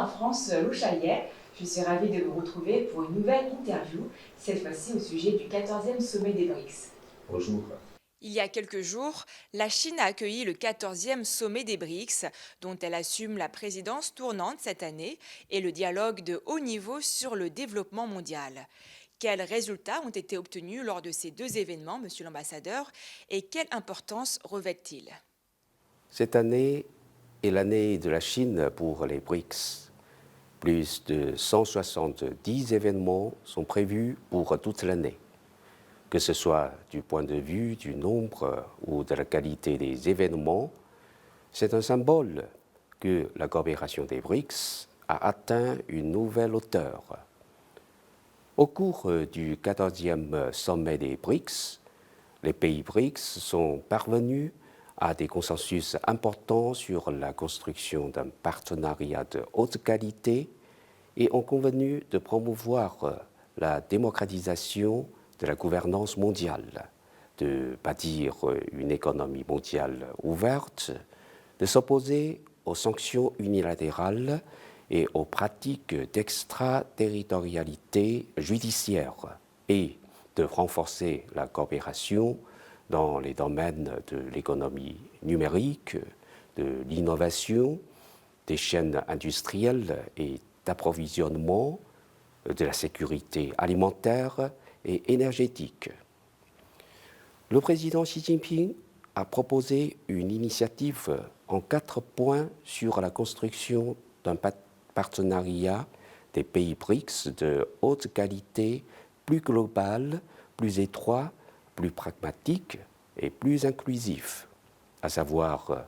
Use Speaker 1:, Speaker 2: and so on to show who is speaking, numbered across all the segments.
Speaker 1: France, Lou Chaillet. Je suis ravie de vous retrouver pour une nouvelle interview, cette fois-ci au sujet du 14e sommet des BRICS.
Speaker 2: Bonjour.
Speaker 3: Il y a quelques jours, la Chine a accueilli le 14e sommet des BRICS, dont elle assume la présidence tournante cette année, et le dialogue de haut niveau sur le développement mondial. Quels résultats ont été obtenus lors de ces deux événements, monsieur l'ambassadeur, et quelle importance revêtent-ils?
Speaker 2: Cette année est l'année de la Chine pour les BRICS. Plus de 170 événements sont prévus pour toute l'année. Que ce soit du point de vue du nombre ou de la qualité des événements, c'est un symbole que la coopération des BRICS a atteint une nouvelle hauteur. Au cours du 14e sommet des BRICS, les pays BRICS sont parvenus à des consensus importants sur la construction d'un partenariat de haute qualité et ont convenu de promouvoir la démocratisation de la gouvernance mondiale, de bâtir une économie mondiale ouverte, de s'opposer aux sanctions unilatérales et aux pratiques d'extraterritorialité judiciaire et de renforcer la coopération dans les domaines de l'économie numérique, de l'innovation, des chaînes industrielles et d'approvisionnement, de la sécurité alimentaire et énergétique. Le président Xi Jinping a proposé une initiative en 4 points sur la construction d'un partenariat des pays BRICS de haute qualité, plus global, plus étroit, plus pragmatique et plus inclusif, à savoir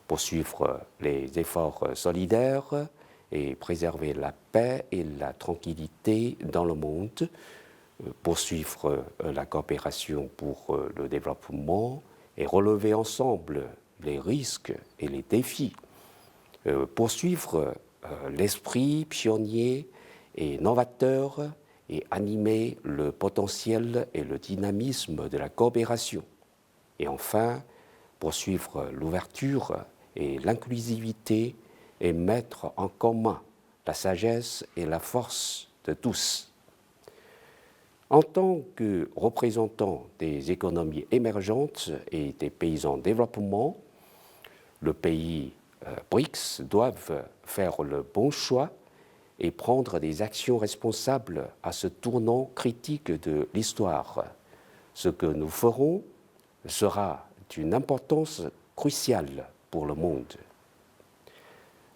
Speaker 2: poursuivre les efforts solidaires et préserver la paix et la tranquillité dans le monde, poursuivre la coopération pour le développement et relever ensemble les risques et les défis, poursuivre l'esprit pionnier et novateur et animer le potentiel et le dynamisme de la coopération. Et enfin, poursuivre l'ouverture et l'inclusivité et mettre en commun la sagesse et la force de tous. En tant que représentant des économies émergentes et des pays en développement, le pays BRICS doivent faire le bon choix et prendre des actions responsables à ce tournant critique de l'histoire. Ce que nous ferons sera d'une importance cruciale pour le monde.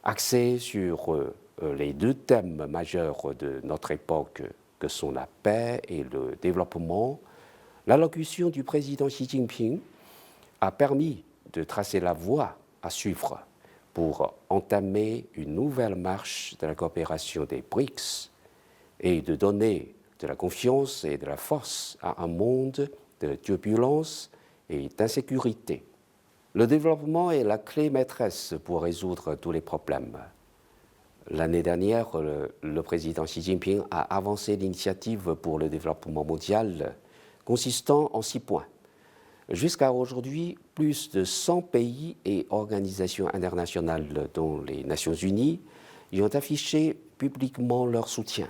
Speaker 2: Axé sur les 2 thèmes majeurs de notre époque, que sont la paix et le développement, l'allocution du président Xi Jinping a permis de tracer la voie à suivre pour entamer une nouvelle marche de la coopération des BRICS et de donner de la confiance et de la force à un monde de turbulence et d'insécurité. Le développement est la clé maîtresse pour résoudre tous les problèmes. L'année dernière, le président Xi Jinping a avancé l'initiative pour le développement mondial consistant en 6 points. Jusqu'à aujourd'hui, plus de 100 pays et organisations internationales, dont les Nations Unies, y ont affiché publiquement leur soutien.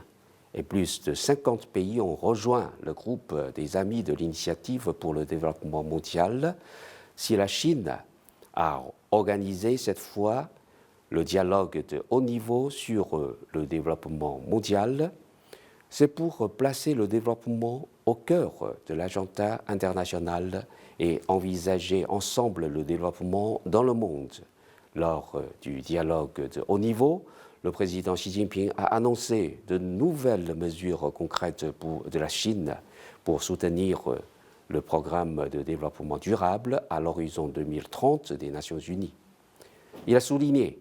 Speaker 2: Et plus de 50 pays ont rejoint le groupe des amis de l'initiative pour le développement mondial. Si la Chine a organisé cette fois le dialogue de haut niveau sur le développement mondial, c'est pour placer le développement au cœur de l'agenda international et envisager ensemble le développement dans le monde. Lors du dialogue de haut niveau, le président Xi Jinping a annoncé de nouvelles mesures concrètes de la Chine pour soutenir le programme de développement durable à l'horizon 2030 des Nations Unies. Il a souligné que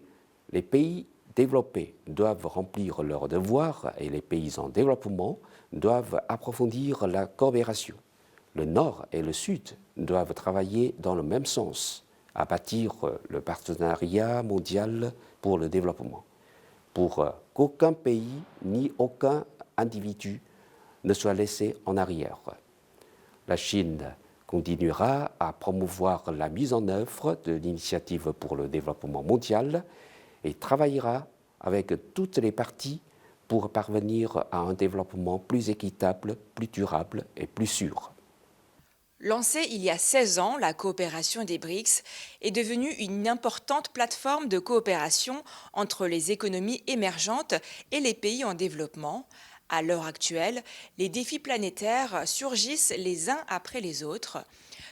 Speaker 2: les pays développés doivent remplir leurs devoirs et les pays en développement doivent approfondir la coopération. Le Nord et le Sud doivent travailler dans le même sens, à bâtir le partenariat mondial pour le développement, pour qu'aucun pays ni aucun individu ne soit laissé en arrière. La Chine continuera à promouvoir la mise en œuvre de l'initiative pour le développement mondial et travaillera avec toutes les parties pour parvenir à un développement plus équitable, plus durable et plus sûr.
Speaker 3: Lancée il y a 16 ans, la coopération des BRICS est devenue une importante plateforme de coopération entre les économies émergentes et les pays en développement. À l'heure actuelle, les défis planétaires surgissent les uns après les autres.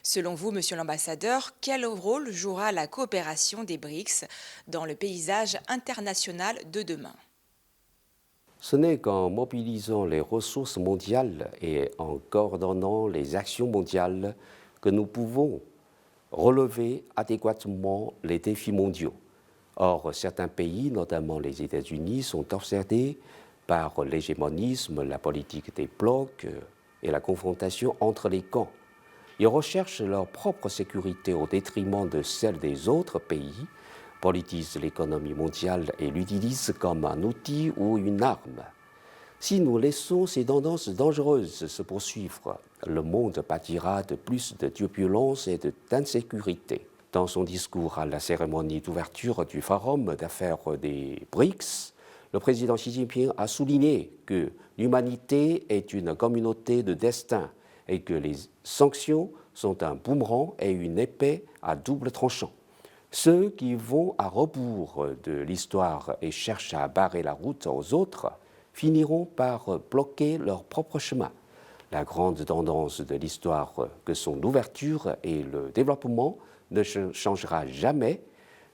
Speaker 3: Selon vous, Monsieur l'ambassadeur, quel rôle jouera la coopération des BRICS dans le paysage international de demain ?
Speaker 2: Ce n'est qu'en mobilisant les ressources mondiales et en coordonnant les actions mondiales que nous pouvons relever adéquatement les défis mondiaux. Or, certains pays, notamment les États-Unis, sont obsédés par l'hégémonisme, la politique des blocs et la confrontation entre les camps. Ils recherchent leur propre sécurité au détriment de celle des autres pays, politisent l'économie mondiale et l'utilisent comme un outil ou une arme. Si nous laissons ces tendances dangereuses se poursuivre, le monde pâtira de plus de turbulence et d'insécurité. Dans son discours à la cérémonie d'ouverture du Forum d'affaires des BRICS, le président Xi Jinping a souligné que l'humanité est une communauté de destin et que les sanctions sont un boomerang et une épée à double tranchant. Ceux qui vont à rebours de l'histoire et cherchent à barrer la route aux autres finiront par bloquer leur propre chemin. La grande tendance de l'histoire que sont l'ouverture et le développement ne changera jamais.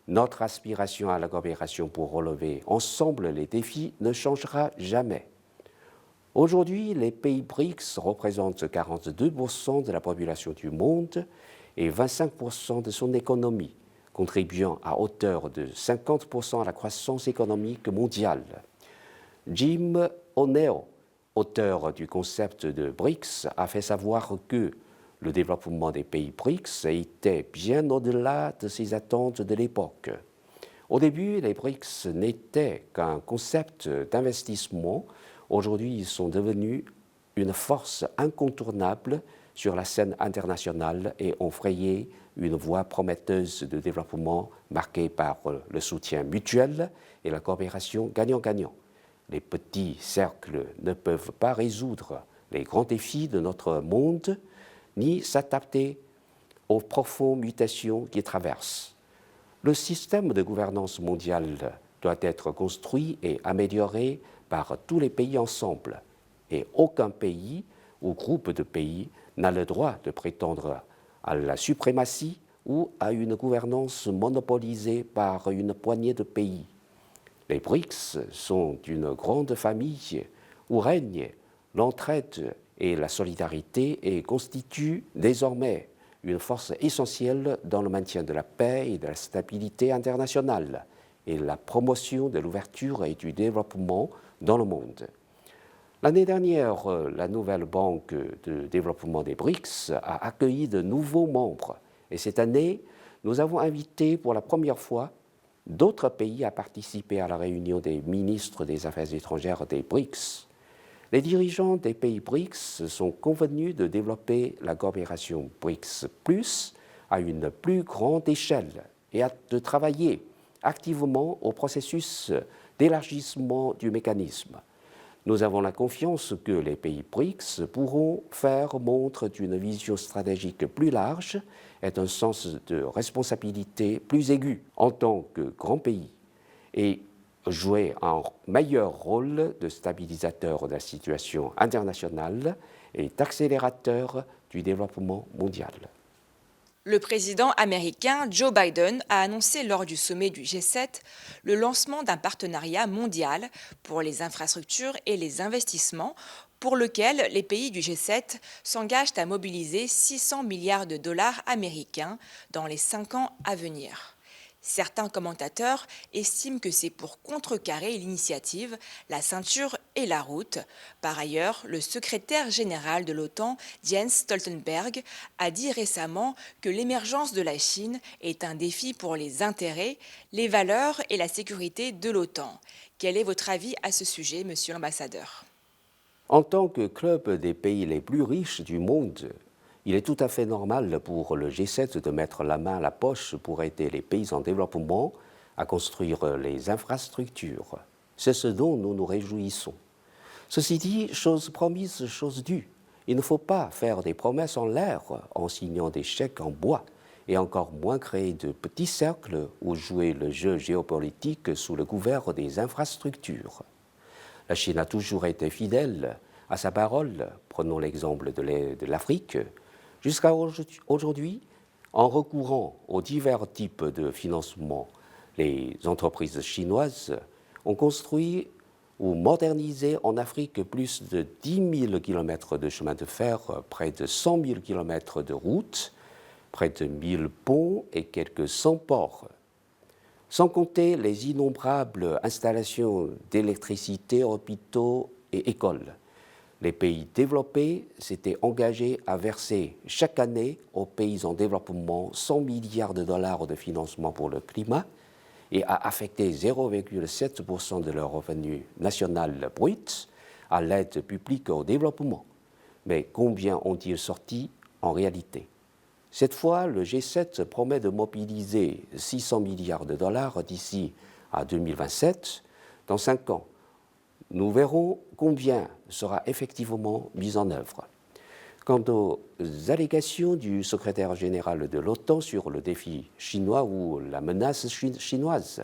Speaker 2: Notre aspiration à la coopération pour relever ensemble les défis ne changera jamais. Aujourd'hui, les pays BRICS représentent 42% de la population du monde et 25% de son économie, contribuant à hauteur de 50% à la croissance économique mondiale. Jim O'Neill, auteur du concept de BRICS, a fait savoir que le développement des pays BRICS était bien au-delà de ses attentes de l'époque. Au début, les BRICS n'étaient qu'un concept d'investissement. Aujourd'hui, ils sont devenus une force incontournable sur la scène internationale et ont frayé une voie prometteuse de développement marquée par le soutien mutuel et la coopération gagnant-gagnant. Les petits cercles ne peuvent pas résoudre les grands défis de notre monde ni s'adapter aux profondes mutations qui traversent. Le système de gouvernance mondiale doit être construit et amélioré par tous les pays ensemble, et aucun pays ou groupe de pays n'a le droit de prétendre à la suprématie ou à une gouvernance monopolisée par une poignée de pays. Les BRICS sont une grande famille où règnent l'entraide et la solidarité et constituent désormais une force essentielle dans le maintien de la paix et de la stabilité internationale et la promotion de l'ouverture et du développement dans le monde. L'année dernière, la nouvelle banque de développement des BRICS a accueilli de nouveaux membres et cette année, nous avons invité pour la première fois d'autres pays à participer à la réunion des ministres des Affaires étrangères des BRICS. Les dirigeants des pays BRICS sont convenus de développer la coopération BRICS Plus à une plus grande échelle et de travailler activement au processus d'élargissement du mécanisme. Nous avons la confiance que les pays BRICS pourront faire montre d'une vision stratégique plus large et d'un sens de responsabilité plus aigu en tant que grand pays et jouer un meilleur rôle de stabilisateur de la situation internationale et d'accélérateur du développement mondial.
Speaker 3: Le président américain Joe Biden a annoncé lors du sommet du G7 le lancement d'un partenariat mondial pour les infrastructures et les investissements pour lequel les pays du G7 s'engagent à mobiliser 600 milliards de dollars américains dans les 5 ans à venir. Certains commentateurs estiment que c'est pour contrecarrer l'initiative, la ceinture et la route. Par ailleurs, le secrétaire général de l'OTAN, Jens Stoltenberg, a dit récemment que l'émergence de la Chine est un défi pour les intérêts, les valeurs et la sécurité de l'OTAN. Quel est votre avis à ce sujet, monsieur l'ambassadeur ?
Speaker 2: En tant que club des pays les plus riches du monde, il est tout à fait normal pour le G7 de mettre la main à la poche pour aider les pays en développement à construire les infrastructures. C'est ce dont nous nous réjouissons. Ceci dit, chose promise, chose due. Il ne faut pas faire des promesses en l'air en signant des chèques en bois et encore moins créer de petits cercles ou jouer le jeu géopolitique sous le couvert des infrastructures. La Chine a toujours été fidèle à sa parole, prenons l'exemple de l'Afrique, jusqu'à aujourd'hui, en recourant aux divers types de financement. Les entreprises chinoises ont construit ou modernisé en Afrique plus de 10 000 km de chemin de fer, près de 100 000 km de routes, près de 1000 ponts et quelques 100 ports. Sans compter les innombrables installations d'électricité, hôpitaux et écoles. Les pays développés s'étaient engagés à verser chaque année aux pays en développement 100 milliards de dollars de financement pour le climat et à affecter 0,7% de leur revenu national brut à l'aide publique au développement. Mais combien ont-ils sorti en réalité? Cette fois, le G7 promet de mobiliser 600 milliards de dollars d'ici à 2027, dans 5 ans. Nous verrons combien sera effectivement mis en œuvre. Quant aux allégations du secrétaire général de l'OTAN sur le défi chinois ou la menace chinoise,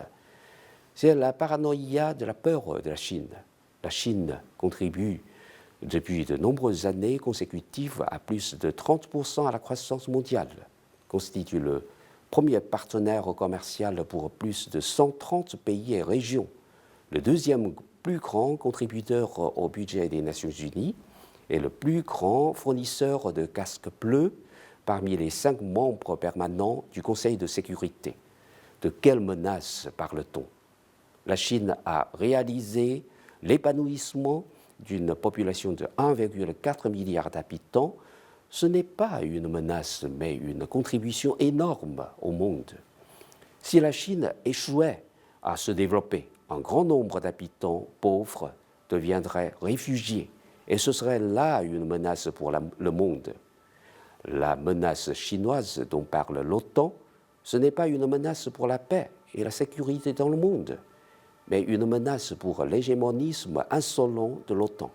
Speaker 2: c'est la paranoïa de la peur de la Chine. La Chine contribue depuis de nombreuses années consécutives à plus de 30% à la croissance mondiale, constitue le premier partenaire commercial pour plus de 130 pays et régions, le deuxième plus grand contributeur au budget des Nations Unies et le plus grand fournisseur de casques bleus parmi les 5 membres permanents du Conseil de sécurité. De quelle menace parle-t-on? La Chine a réalisé l'épanouissement d'une population de 1,4 milliard d'habitants. Ce n'est pas une menace, mais une contribution énorme au monde. Si la Chine échouait à se développer, un grand nombre d'habitants pauvres deviendraient réfugiés, et ce serait là une menace pour le monde. La menace chinoise dont parle l'OTAN, ce n'est pas une menace pour la paix et la sécurité dans le monde, mais une menace pour l'hégémonisme insolent de l'OTAN.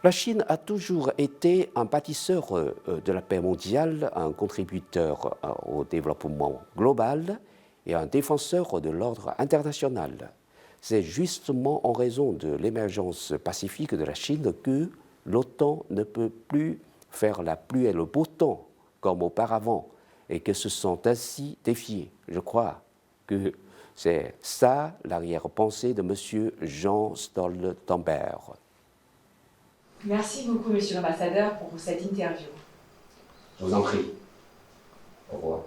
Speaker 2: La Chine a toujours été un bâtisseur de la paix mondiale, un contributeur au développement global et un défenseur de l'ordre international. C'est justement en raison de l'émergence pacifique de la Chine que l'OTAN ne peut plus faire la pluie et le beau temps comme auparavant et que se sont ainsi défiés. Je crois que c'est ça l'arrière-pensée de M. Jean Stoltenberg.
Speaker 1: Merci beaucoup, Monsieur l'ambassadeur, pour cette interview.
Speaker 2: Je vous en prie. Au revoir.